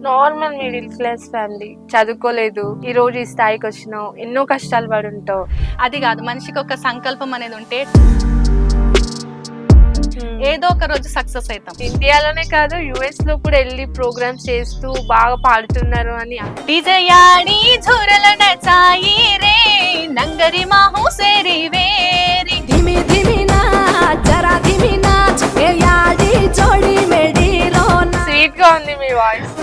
Normal middle class family, చదువుకోలేదు, ఈ రోజు ఈ స్థాయికి వచ్చినావు, ఎన్నో కష్టాలు పడి ఉంటావు. అది కాదు, మనిషికి ఒక సంకల్పం అనేది ఉంటే ఏదో ఒక రోజు సక్సెస్ అవుతాం. ఇండియాలోనే కాదు, యుఎస్ లో కూడా వెళ్ళి ప్రోగ్రామ్స్ చేస్తూ బాగా పాడుతున్నారు అని. డిజయాడి ఝురల నచాయి రే నంగరి మాహు సేరి వేరి ధిమి ధిమి నాచ్ జరా ధిమి నాచ్ ఏ యాడి జోడి మెడిలో స్వీట్ గా ఉంది మీ వాయిస్.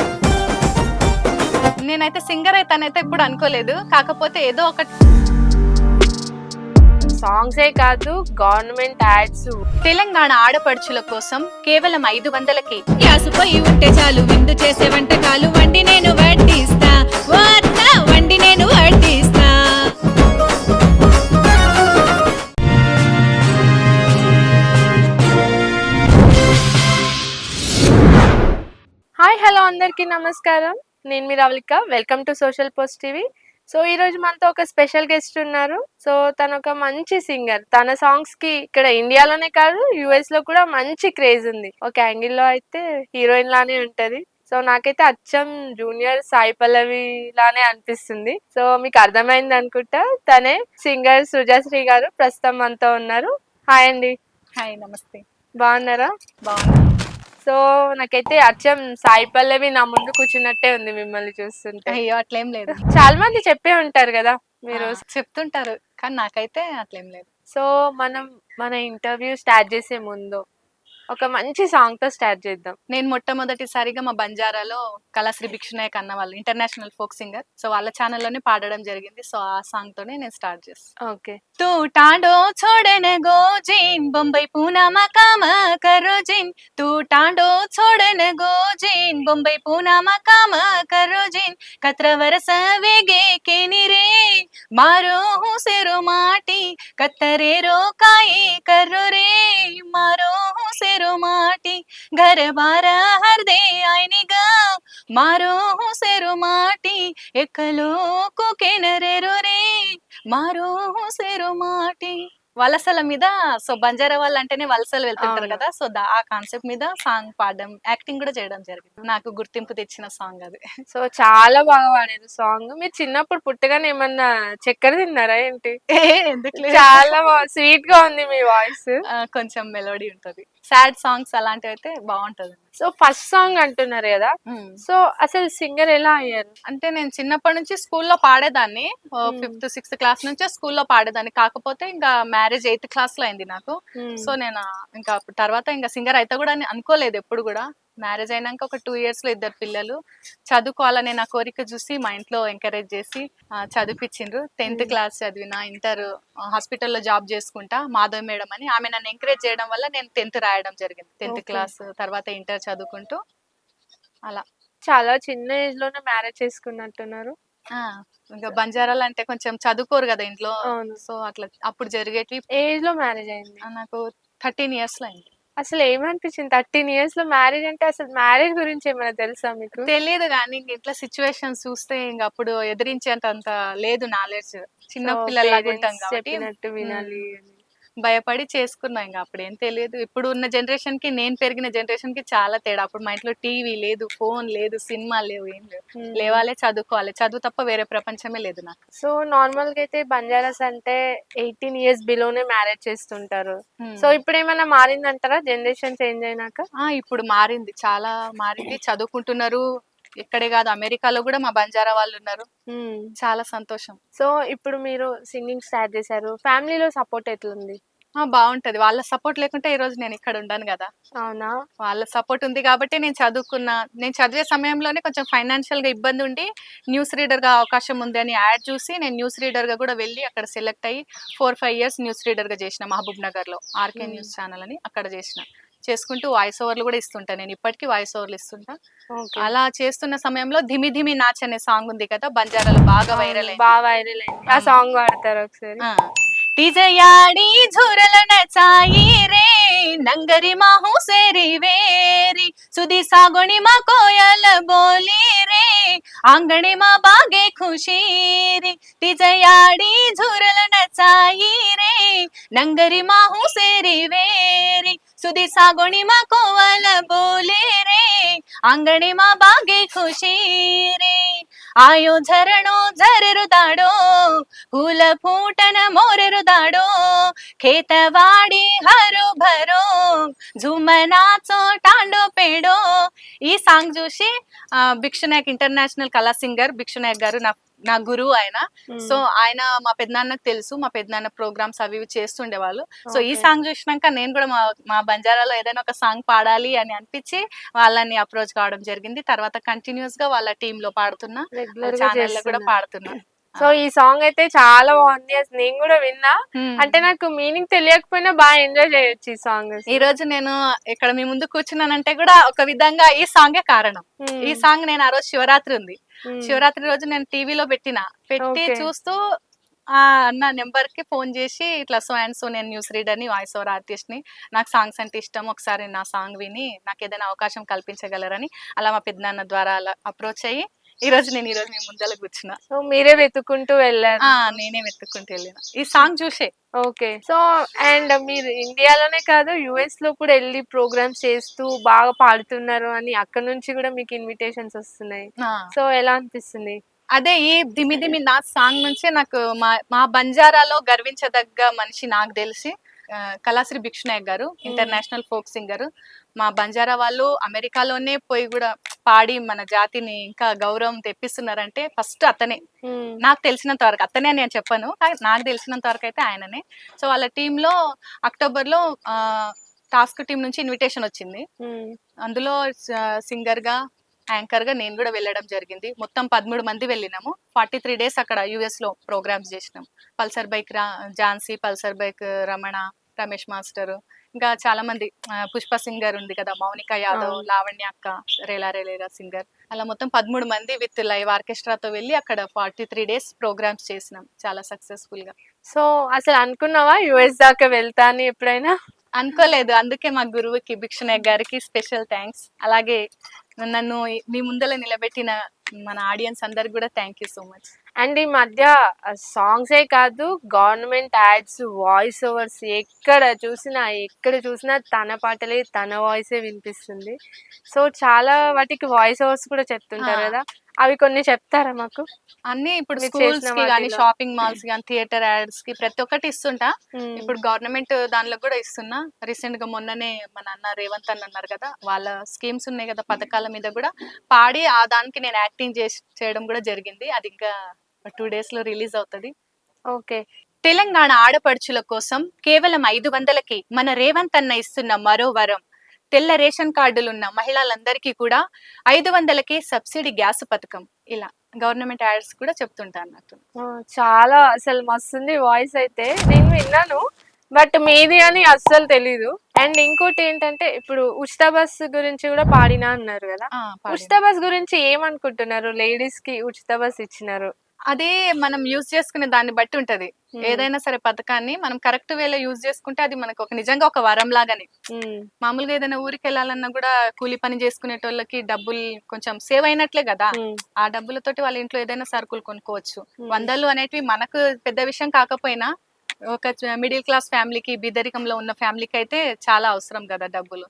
నేనైతే సింగర్ అయితానైతే ఎప్పుడు అనుకోలేదు. కాకపోతే ఏదో ఒక సాంగ్సే కాదు, గవర్నమెంట్ యాడ్స్. తెలంగాణ ఆడపడుచుల కోసం కేవలం 500కి గ్యాసుపోయి ఉంటే చాలు, విందు చేసే వంటకాలు వండి నేను వడ్డిస్తా, వండి నేను వడ్డిస్తా. హాయ్ హలో, అందరికీ నమస్కారం. నేను మీ Ravalika. Welcome to social post TV. So ఈ రోజు మనతో ఒక స్పెషల్ గెస్ట్ ఉన్నారు. సో తను ఒక మంచి సింగర్. తన సాంగ్స్ కి ఇక్కడ ఇండియాలోనే కాదు, యుఎస్ లో కూడా మంచి క్రేజ్ ఉంది. ఒక యాంగిల్ లో అయితే హీరోయిన్ లానే ఉంటది. సో నాకైతే అచ్చం జూనియర్ సాయి పల్లవి లానే అనిపిస్తుంది. సో మీకు అర్థమైంది అనుకుంటా. తనే సింగర్ సుజాశ్రీ గారు ప్రస్తుతం మనతో ఉన్నారు. హాయ్ అండి. హాయ్, నమస్తే. బాగున్నారా? బాగున్నా. సో నాకైతే అచ్చం సాయి పల్లవి నా ముందు కూర్చున్నట్టే ఉంది మిమ్మల్ని చూస్తుంటే. అయ్యో, అట్లేం లేదు. చాలా మంది చెప్పే ఉంటారు కదా మీరు. చెప్తుంటారు, కానీ నాకైతే అట్లేం లేదు. సో మన ఇంటర్వ్యూ స్టార్ట్ చేసే ముందు ఒక మంచి సాంగ్ తో స్టార్ట్ చేద్దాం. నేను మొట్టమొదటిసారిగా మా బంజారాలో కళాశ్రీ భిక్షునాయక్ అన్న వాళ్ళు ఇంటర్నేషనల్ ఫోక్ సింగర్, సో వాళ్ళ ఛానల్లోనే పాడడం జరిగింది. సో ఆ సాంగ్ తోనే నేను స్టార్ట్ చేస్తాను. ఓకే. तू टांडो छोड़न गो जिन बम्बई पूना मकाम करो जिन, तू टांडो छोड़न गो जिन बम्बई पूना मकाम करो जिन, कत्र वरस वेगे के निरे मारो हूँ सेरो माटी कत्तरे रो काई करो रे मारो हूँ सेरो माटी घर बार हर दे आईनी गाँव मारो हूँ सेरो माटी एकलो को के नरे रो रे మారో సేరో మాటి. వలసల మీద, సో బంజారా వాళ్ళు అంటేనే వలసలు వెళ్తుంటారు కదా, సో ఆ కాన్సెప్ట్ మీద సాంగ్ పాడడం, యాక్టింగ్ కూడా చేయడం జరిగింది. నాకు గుర్తింపు తెచ్చిన సాంగ్ అది. సో చాలా బాగా పాడారు సాంగ్. మీరు చిన్నప్పుడు పుట్టగానే ఏమన్నా చక్కెర తిన్నారా ఏంటి? ఎందుకు చాలా స్వీట్ గా ఉంది మీ వాయిస్. కొంచెం మెలోడీ ఉంటది. సాడ్ సాంగ్స్ అలాంటివి అయితే బాగుంటది. సో ఫస్ట్ సాంగ్ అంటున్నారు కదా, సో అసలు సింగర్ ఎలా అయ్యారు? అంటే నేను చిన్నప్పటి నుంచి స్కూల్లో పాడేదాన్ని. 5th 6th క్లాస్ నుంచే స్కూల్లో పాడేదాన్ని. కాకపోతే ఇంకా మ్యారేజ్ 8th క్లాస్ లో అయింది నాకు. సో నేను ఇంకా తర్వాత ఇంకా సింగర్ అయితే కూడా అనుకోలేదు ఎప్పుడు కూడా. మ్యారేజ్ అయినాక ఒక 2 years లో 2 పిల్లలు. చదువుకోవాలనే నా కోరిక చూసి మా ఇంట్లో ఎంకరేజ్ చేసి చదివిపించిండ్రు. 10th క్లాస్ చదివిన, ఇంటర్ హాస్పిటల్లో జాబ్ చేసుకుంటా మాధవ్ మేడం అని, ఆమె నన్ను ఎంకరేజ్ చేయడం వల్ల నేను 10th రాయడం జరిగింది. 10th క్లాస్ తర్వాత ఇంటర్ చదువుకుంటూ అలా. చాలా చిన్న ఏజ్ లోనే మ్యారేజ్ చేసుకున్నట్టున్నారు. ఇంకా బంజారాలు అంటే కొంచెం చదువుకోరు కదా ఇంట్లో, సో అట్లా అప్పుడు జరిగేటి. ఏజ్ లో మ్యారేజ్ అయింది నాకు 13 years లో అయింది. అసలు ఏమనిపించింది 13 years లో మ్యారేజ్ అంటే? అసలు మ్యారేజ్ గురించి ఏమైనా తెలుసా మీకు? తెలియదు, కానీ ఇంట్లో సిచ్యువేషన్స్ చూస్తే ఇంకా అప్పుడు ఎదిరించేంత లేదు నాలెడ్జ్. చిన్న పిల్లలాగా ఉంటాం కాబట్టి చెప్పినట్టు వినాలి అని భయపడి చేసుకున్నా. ఇంకా అప్పుడు ఏం తెలియదు. ఇప్పుడు ఉన్న జనరేషన్ కి, నేను పెరిగిన జనరేషన్ కి చాలా తేడా. అప్పుడు మా ఇంట్లో టీవీ లేదు, ఫోన్ లేదు, సినిమా లేవు, ఏం లేవు. లేవాలే, చదువుకోవాలి, చదువు తప్ప వేరే ప్రపంచమే లేదు నాకు. సో నార్మల్ గా అయితే బంజారాస్ అంటే 18 years బిలోనే మ్యారేజ్ చేస్తుంటారు. సో ఇప్పుడు ఏమైనా మారిందంటారా జనరేషన్ చేంజ్ అయినాక? ఇప్పుడు మారింది, చాలా మారింది. చదువుకుంటున్నారు. ఇక్కడే కాదు, అమెరికాలో కూడా మా బంజారా వాళ్ళు ఉన్నారు. చాలా సంతోషం. సో ఇప్పుడు మీరు సింగింగ్ స్టార్ట్ చేశారు, ఫ్యామిలీలో సపోర్ట్ ఎట్లుంది? బాగుంటది. వాళ్ళ సపోర్ట్ లేకుంటే ఈ రోజు నేను ఇక్కడ ఉండను కదా. అవునా? వాళ్ళ సపోర్ట్ ఉంది కాబట్టి నేను చదువుకున్నా. నేను చదివే సమయంలోనే కొంచెం ఫైనాన్షియల్ గా ఇబ్బంది ఉండి న్యూస్ రీడర్ గా అవకాశం ఉంది అని యాడ్ చూసి నేను న్యూస్ రీడర్ గా కూడా వెళ్ళి అక్కడ సెలెక్ట్ అయ్యి 4-5 years న్యూస్ రీడర్ గా చేసిన. మహబూబ్ నగర్ లో ఆర్కే న్యూస్ ఛానల్ అని అక్కడ చేసుకుంటూ వాయిస్ ఓవర్లు కూడా ఇస్తుంటా. నేను ఇప్పటికీ వాయిస్ ఓవర్లు ఇస్తుంటా. అలా చేస్తున్న సమయంలో ధిమి ధిమి నాచ్ అనే సాంగ్ ఉంది కదా, బంజారాలో బాగా వైరల్ అయింది. ఆ సాంగ్ పాడతారు ఒకసారి? టిజయాడి ఝురల నచాయి రే నంగరి మాహు సేరి వేరి సుది సాగోని మా కోయల బోలి రే ఆంగణి మా బాగే ఖుషీరి టిజయాడి ఝురల నచాయి రే నంగరి మాహు సేరి వేరి सुधी सागोणी मा कोवल बोले रे आंगणी मा बागे खुशी रे आयो झरणो झरेरु दाडो फूल फूटन मोरेरु दाडो खेतवाडी हरो भरो झुमनाचो टांडो पेडो ఈ సాంగ్ చూసి భిక్షు నాయక్ ఇంటర్నేషనల్ కళా సింగర్ భిక్షు నాయక్ గారు నా గురువు ఆయన. సో ఆయన మా పెద్దనాన్నకు తెలుసు, మా పెద్దనాన్న ప్రోగ్రామ్స్ అవి ఇవి చేస్తుండేవాళ్ళు. సో ఈ సాంగ్ చూసినాక నేను కూడా మా బంజారాలో ఏదైనా ఒక సాంగ్ పాడాలి అని అనిపించి వాళ్ళని అప్రోచ్ కావడం జరిగింది. తర్వాత కంటిన్యూస్ గా వాళ్ళ టీమ్ లో పాడుతున్నా, ఛానల్ లో కూడా పాడుతున్నా. సో ఈ సాంగ్ అయితే చాలా బాగుంది, నేను కూడా విన్నా. అంటే నాకు మీనింగ్ తెలియకపోయినా బాగా ఎంజాయ్ చేయొచ్చు ఈ సాంగ్. ఈ రోజు నేను ఇక్కడ మీ ముందు కూర్చున్నానంటే కూడా ఒక విధంగా ఈ సాంగే కారణం. ఈ సాంగ్ నేను ఆ రోజు శివరాత్రి ఉంది, శివరాత్రి రోజు నేను టీవీలో పెట్టి చూస్తూ అన్న నెంబర్ కి ఫోన్ చేసి ఇట్లా సో అండ్ సో నేను న్యూస్ రీడర్ ని, వాయిస్ ఓవర్ ఆర్టిస్ట్ ని, నాకు సాంగ్స్ అంటే ఇష్టం, ఒకసారి నా సాంగ్ విని నాకు ఏదైనా అవకాశం కల్పించగలరని అలా మా పెద్దనాన్న ద్వారా అలా అప్రోచ్ అయ్యి ఈ రోజు మీ ముందర కూర్చున్నా. సో మీరే వెతుక్కుంటూ వెళ్ళారు? నేనే వెతుక్కుంటూ వెళ్ళిన ఈ సాంగ్ చూసే. ఓకే. సో అండ్ మీరు ఇండియాలోనే కాదు యుఎస్ లో కూడా వెళ్ళి ప్రోగ్రామ్స్ చేస్తూ బాగా పాడుతున్నారు అని అక్కడ నుంచి కూడా మీకు ఇన్విటేషన్స్ వస్తున్నాయి. సో ఎలా అనిపిస్తుంది? అదే ఈ దిమి దిమి నా సాంగ్ నుంచే నాకు మా బంజారాలో గర్వించదగ్గ మనిషి నాకు తెలిసి కళాశ్రీ భిక్షు నాయక్ గారు, ఇంటర్నేషనల్ ఫోక్ సింగర్. మా బంజారా వాళ్ళు అమెరికాలోనే పోయి కూడా పాడి మన జాతిని ఇంకా గౌరవం తెప్పిస్తున్నారంటే ఫస్ట్ అతనే. నాకు తెలిసినంత వరకు అతనే నేను చెప్పను, నాకు తెలిసినంత వరకు అయితే ఆయననే. సో వాళ్ళ టీంలో అక్టోబర్ లో టాస్క్ టీం నుంచి ఇన్విటేషన్ వచ్చింది. అందులో సింగర్ గా, యాంకర్ గా నేను కూడా వెళ్ళడం జరిగింది. మొత్తం 13 మంది వెళ్ళినాము. 43 days అక్కడ యుఎస్ లో ప్రోగ్రామ్స్ చేసినాం. Pulsar bike Jhansi, Pulsar bike Ramana, Ramesh master, ఇంకా చాలా మంది, పుష్ప సింగర్ ఉంది కదా, మౌనిక యాదవ్, లావణ్య అక్క, రేలా రేలేరా సింగర్, అలా మొత్తం 13 మంది విత్ లైవ్ ఆర్కెస్ట్రాతో వెళ్ళి అక్కడ 43 days ప్రోగ్రామ్స్ చేసినాం చాలా సక్సెస్ఫుల్ గా. సో అసలు అనుకున్నావా యుఎస్ దాకా వెళ్తా అని ఎప్పుడైనా? అనుకోలేదు. అందుకే మా గురువుకి భిక్షు నాయక్ గారికి స్పెషల్ థ్యాంక్స్. అలాగే నన్ను మీ ముందర నిలబెట్టిన మన ఆడియన్స్ అందరికి కూడా thank you so much. And ఈ మధ్య సాంగ్సే కాదు, గవర్నమెంట్ యాడ్స్, వాయిస్ ఓవర్స్ ఎక్కడ చూసినా తన పాటలే, తన వాయిసే వినిపిస్తుంది. సో చాలా వాటికి వాయిస్ ఓవర్స్ కూడా చెప్తుంటారు కదా, అవి కొన్ని చెప్తారా మాకు? అన్ని ఇప్పుడు స్కూల్స్ కి కానీ, షాపింగ్ మాల్స్ కానీ, థియేటర్ యాడ్స్ కి ప్రతి ఒక్కటి ఇస్తుంటా. ఇప్పుడు గవర్నమెంట్ దానిలో కూడా ఇస్తున్నా. రీసెంట్ గా మొన్ననే మన అన్న రేవంత్ అన్న అన్నారు కదా, వాళ్ళ స్కీమ్స్ ఉన్నాయి కదా, పథకాల మీద కూడా పాడి ఆ దానికి నేను యాక్టింగ్ చేయడం కూడా జరిగింది. అది ఇంకా 2 days లో రిలీజ్ అవుతుంది. ఓకే. తెలంగాణ ఆడపడుచుల కోసం కేవలం 500కి మన రేవంత్ అన్న ఇస్తున్న మరో వరం. తెల్ల రేషన్ కార్డులున్న మహిళలందరికీ కూడా 500కి సబ్సిడీ గ్యాస్ పథకం. ఇలా గవర్నమెంట్ యాడ్స్ కూడా చెప్తుంటా అన్నట్టు. చాలా అసలు మస్తుంది వాయిస్ అయితే, నేను విన్నాను బట్ మీది అని అస్సలు తెలీదు. అండ్ ఇంకోటి ఏంటంటే ఇప్పుడు ఉచిత బస్ గురించి కూడా పాడినా అన్నారు కదా, ఉచిత బస్ గురించి ఏమనుకుంటున్నారు? లేడీస్ కి ఉచిత బస్ ఇచ్చినారు, అది మనం యూజ్ చేసుకునే దాన్ని బట్టి ఉంటది. ఏదైనా సరే పథకాన్ని మనం కరెక్ట్ వేలో యూజ్ చేసుకుంటే అది మనకు నిజంగా ఒక వరం లాగానే. మామూలుగా ఏదైనా ఊరికి వెళ్ళాలన్నా కూడా కూలి పని చేసుకునేటోళ్ళకి డబ్బులు కొంచెం సేవ్ అయినట్లే కదా, ఆ డబ్బులతోటి వాళ్ళ ఇంట్లో ఏదైనా సరుకులు కొనుక్కోవచ్చు. 100 అనేటివి మనకు పెద్ద విషయం కాకపోయినా ఒక మిడిల్ క్లాస్ ఫ్యామిలీకి, బీదరికంలో ఉన్న ఫ్యామిలీకి అయితే చాలా అవసరం కదా డబ్బులు.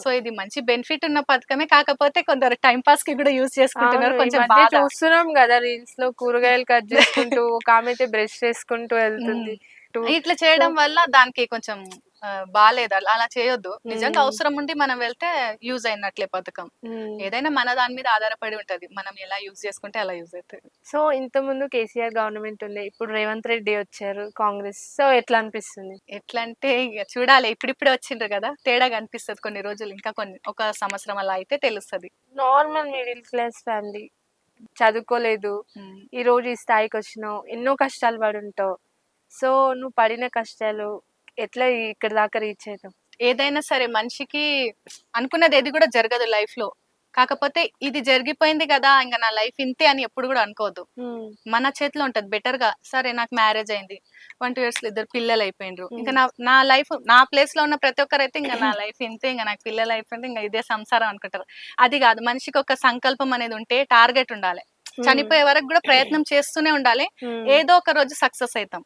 సో ఇది మంచి బెనిఫిట్ ఉన్న పథకమే, కాకపోతే కొందరు టైం పాస్ కి కూడా యూజ్ చేసుకుంటున్నారు. కొంచెం చూస్తున్నాం కదా రీల్స్ లో, కూరగాయలు కట్ చేసుకుంటూ ఒక ఆమె అయితే బ్రష్ చేసుకుంటూ వెళ్తుంది. ఇట్లా చేయడం వల్ల దానికి కొంచెం బాలేదు, అలా చేయొద్దు. నిజంగా అవసరం ఉండి మనం వెళ్తే యూజ్ అయినట్లే పథకం. ఏదైనా మన దాని మీద ఆధారపడి ఉంటది, మనం ఎలా యూజ్ చేసుకుంటే అలా యూజ్ అవుతుంది. సో ఇంత ముందు కేసీఆర్ గవర్నమెంట్ ఉండే, ఇప్పుడు రేవంత్ రెడ్డి వచ్చారు కాంగ్రెస్. సో ఎట్లా అనిపిస్తుంది? ఎట్లా అంటే ఇక చూడాలి, ఇప్పుడిప్పుడే వచ్చిండ్రు కదా, తేడా కనిపిస్తుంది. కొన్ని రోజులు, ఇంకా ఒక సంవత్సరం అలా అయితే తెలుస్తుంది. నార్మల్ మిడిల్ క్లాస్ ఫ్యామిలీ, చదువుకోలేదు, ఈ రోజు ఈ స్థాయికి వచ్చినావు, ఎన్నో కష్టాలు పడి ఉంటావు. సో నువ్వు పడిన కష్టాలు ఎట్లా ఇక్కడ దాకా రీచ్ అవుతావు? ఏదైనా సరే మనిషికి అనుకున్నది ఏది కూడా జరగదు లైఫ్ లో. కాకపోతే ఇది జరిగిపోయింది కదా, ఇంకా నా లైఫ్ ఇంతే అని ఎప్పుడు కూడా అనుకోవద్దు. మన చేతిలో ఉంటది. బెటర్ గా సరే నాకు మ్యారేజ్ అయింది, 1-2 years లో 2 పిల్లలు అయిపోయినరు, ఇంకా నా లైఫ్, నా ప్లేస్ లో ఉన్న ప్రతి ఒక్కరు అయితే ఇంకా నా లైఫ్ ఇంతే, ఇంకా నాకు పిల్లలు అయిపోయింది, ఇంకా ఇదే సంసారం అనుకుంటారు. అది కాదు, మనిషికి ఒక సంకల్పం అనేది ఉంటే, టార్గెట్ ఉండాలి. చనిపోయే వరకు కూడా ప్రయత్నం చేస్తూనే ఉండాలి. ఏదో ఒక రోజు సక్సెస్ అవుతాం.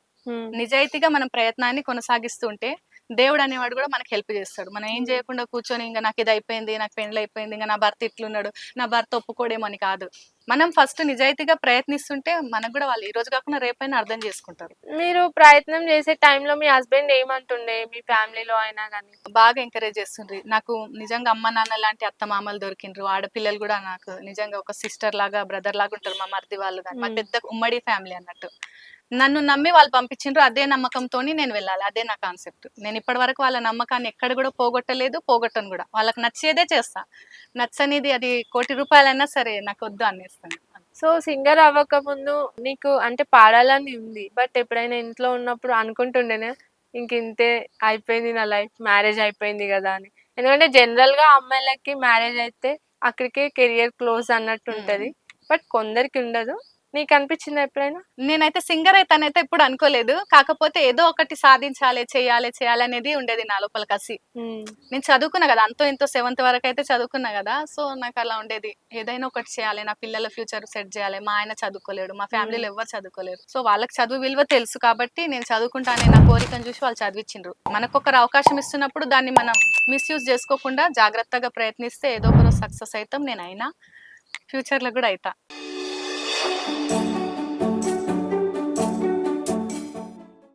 నిజాయితీగా మనం ప్రయత్నాన్ని కొనసాగిస్తుంటే దేవుడు అనేవాడు కూడా మనకి హెల్ప్ చేస్తాడు. మనం ఏం చేయకుండా కూర్చొని ఇంకా నాకు ఇది అయిపోయింది, నాకు పెండ్లి అయిపోయింది, ఇంకా నా భర్త ఇట్లున్నాడు, నా భర్త ఒప్పుకోడేమో అని కాదు. మనం ఫస్ట్ నిజాయితీగా ప్రయత్నిస్తుంటే మనకు కూడా వాళ్ళు ఈ రోజు కాకుండా రేపైనా అర్థం చేసుకుంటారు. మీరు ప్రయత్నం చేసే టైంలో మీ హస్బెండ్ ఏమంటుండే మీ ఫ్యామిలీలో అయినా గానీ? బాగా ఎంకరేజ్ చేస్తుండ్రి. నాకు నిజంగా అమ్మ నాన్న లాంటి అత్త మామలు దొరికిండ్రు. ఆడపిల్లలు కూడా నాకు నిజంగా ఒక సిస్టర్ లాగా, బ్రదర్ లాగా ఉంటారు. మా మరిది వాళ్ళు గాని, మా పెద్ద ఉమ్మడి ఫ్యామిలీ అన్నట్టు. నన్ను నమ్మి వాళ్ళు పంపించిండ్రు. అదే నమ్మకంతోని నేను వెళ్ళాలి. అదే నా కాన్సెప్ట్. నేను ఇప్పటి వరకు వాళ్ళ నమ్మకాన్ని ఎక్కడ కూడా పోగొట్టలేదు, పోగొట్టను కూడా. వాళ్ళకి నచ్చేదే చేస్తా. నచ్చనిది అది ₹1,00,00,000 సరే నాకు వద్దు అనేస్తాను. సో సింగర్ అవ్వక ముందు నీకు అంటే పాడాలని ఉంది. బట్ ఎప్పుడైనా ఇంట్లో ఉన్నప్పుడు అనుకుంటుండేనా ఇంకింతే అయిపోయింది నా లైఫ్, మ్యారేజ్ అయిపోయింది గదా అని? ఎందుకంటే జనరల్‌గా అమ్మాయిలకి మ్యారేజ్ అయితే అక్కడికే కెరియర్ క్లోజ్ అన్నట్టు ఉంటది. బట్ కొందరికి ఉండదు. నీకు అనిపించిందా ఎప్పుడైనా? నేనైతే సింగర్ అయితానైతే ఎప్పుడు అనుకోలేదు. కాకపోతే ఏదో ఒకటి సాధించాలి, చేయాలి, చేయాలి అనేది ఉండేది నా లోపల కసి. నేను చదువుకున్నా కదా, అంతో ఇంతో 7th వరకు అయితే చదువుకున్నా కదా. సో నాకు అలా ఉండేది, ఏదైనా ఒకటి చేయాలి, నా పిల్లల ఫ్యూచర్ సెట్ చేయాలి. మా ఆయన చదువుకోలేడు, మా ఫ్యామిలీలో ఎవరు చదువుకోలేరు. సో వాళ్ళకి చదువు విలువ తెలుసు కాబట్టి నేను చదువుకుంటానే నా కోరికను చూసి వాళ్ళు చదివించిండ్రు. మనకొకరు అవకాశం ఇస్తున్నప్పుడు దాన్ని మనం మిస్యూజ్ చేసుకోకుండా జాగ్రత్తగా ప్రయత్నిస్తే ఏదో ఒక రోజు సక్సెస్ అవుతాం. నేను అయినా ఫ్యూచర్ లో కూడా అవుతా.